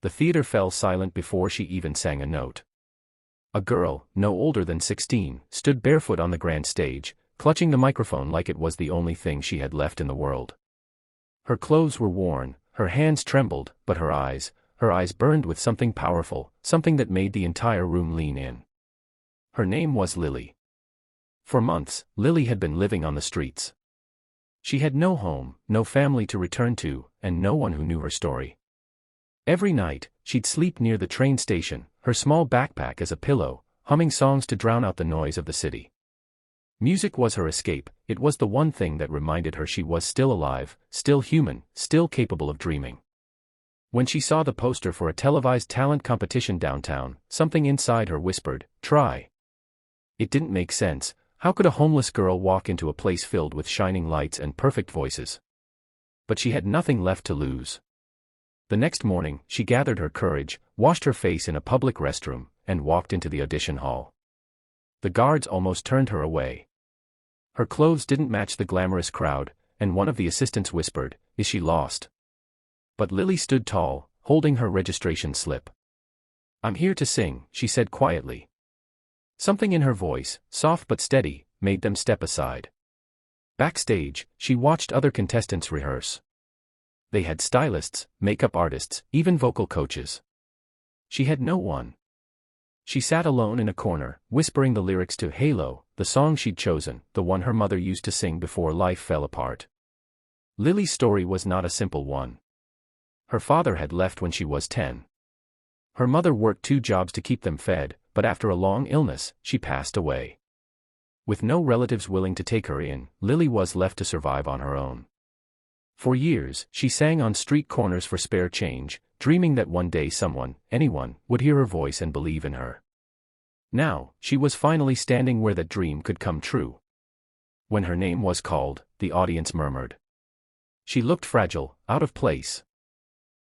the theater fell silent before she even sang a note. A girl, no older than 16, stood barefoot on the grand stage, clutching the microphone like it was the only thing she had left in the world. Her clothes were worn, her hands trembled, but her eyes burned with something powerful, something that made the entire room lean in. Her name was Lily. For months, Lily had been living on the streets. She had no home, no family to return to, and no one who knew her story. Every night, she'd sleep near the train station, her small backpack as a pillow, humming songs to drown out the noise of the city. Music was her escape. It was the one thing that reminded her she was still alive, still human, still capable of dreaming. When she saw the poster for a televised talent competition downtown, something inside her whispered, "Try." It didn't make sense. How could a homeless girl walk into a place filled with shining lights and perfect voices? But she had nothing left to lose. The next morning, she gathered her courage, washed her face in a public restroom, and walked into the audition hall. The guards almost turned her away. Her clothes didn't match the glamorous crowd, and one of the assistants whispered, "Is she lost?" But Lily stood tall, holding her registration slip. "I'm here to sing," she said quietly. Something in her voice, soft but steady, made them step aside. Backstage, she watched other contestants rehearse. They had stylists, makeup artists, even vocal coaches. She had no one. She sat alone in a corner, whispering the lyrics to Halo, the song she'd chosen, the one her mother used to sing before life fell apart. Lily's story was not a simple one. Her father had left when she was 10. Her mother worked 2 jobs to keep them fed, but after a long illness, she passed away. With no relatives willing to take her in, Lily was left to survive on her own. For years, she sang on street corners for spare change, dreaming that one day someone, anyone, would hear her voice and believe in her. Now, she was finally standing where that dream could come true. When her name was called, the audience murmured. She looked fragile, out of place.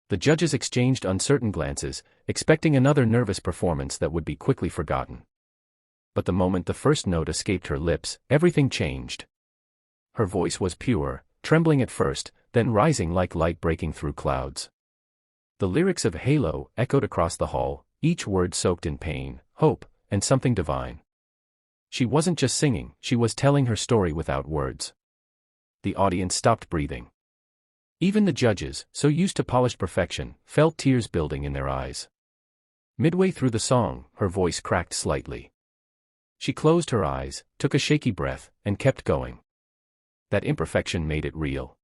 The judges exchanged uncertain glances, expecting another nervous performance that would be quickly forgotten. But the moment the first note escaped her lips, everything changed. Her voice was pure, trembling at first, then rising like light breaking through clouds. The lyrics of Halo echoed across the hall, each word soaked in pain, hope, and something divine. She wasn't just singing, she was telling her story without words. The audience stopped breathing. Even the judges, so used to polished perfection, felt tears building in their eyes. Midway through the song, her voice cracked slightly. She closed her eyes, took a shaky breath, and kept going. That imperfection made it real.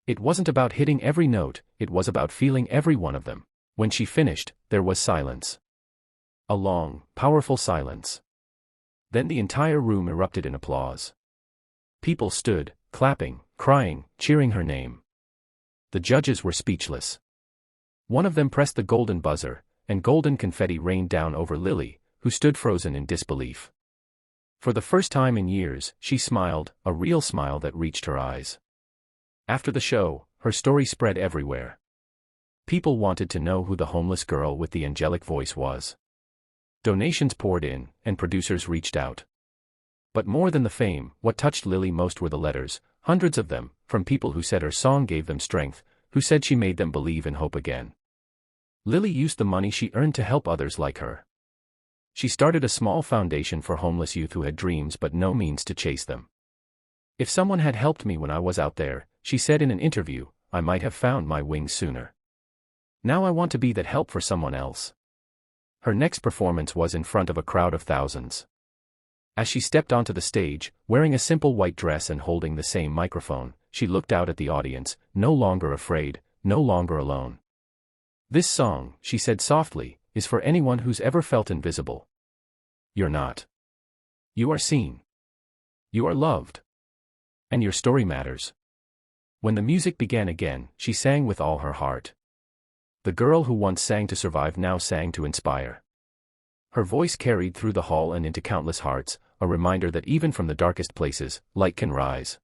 It wasn't about hitting every note, it was about feeling every one of them. When she finished, there was silence. A long, powerful silence. Then the entire room erupted in applause. People stood, clapping, crying, cheering her name. The judges were speechless. One of them pressed the golden buzzer, and golden confetti rained down over Lily, who stood frozen in disbelief. For the first time in years, she smiled, a real smile that reached her eyes. After the show, her story spread everywhere. People wanted to know who the homeless girl with the angelic voice was. Donations poured in, and producers reached out. But more than the fame, what touched Lily most were the letters, hundreds of them, from people who said her song gave them strength, who said she made them believe in hope again. Lily used the money she earned to help others like her. She started a small foundation for homeless youth who had dreams but no means to chase them. "If someone had helped me when I was out there," she said in an interview, "I might have found my wings sooner. Now I want to be that help for someone else." Her next performance was in front of a crowd of thousands. As she stepped onto the stage, wearing a simple white dress and holding the same microphone, she looked out at the audience, no longer afraid, no longer alone. "This song," she said softly, "is for anyone who's ever felt invisible. You're not. You are seen. You are loved. And your story matters." When the music began again, she sang with all her heart. The girl who once sang to survive now sang to inspire. Her voice carried through the hall and into countless hearts, a reminder that even from the darkest places, light can rise.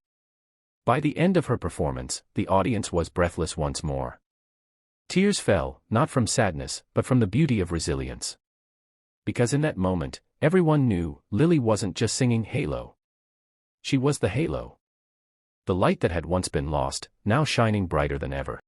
By the end of her performance, the audience was breathless once more. Tears fell, not from sadness, but from the beauty of resilience. Because in that moment, everyone knew, Lily wasn't just singing Halo. She was the halo. The light that had once been lost, now shining brighter than ever.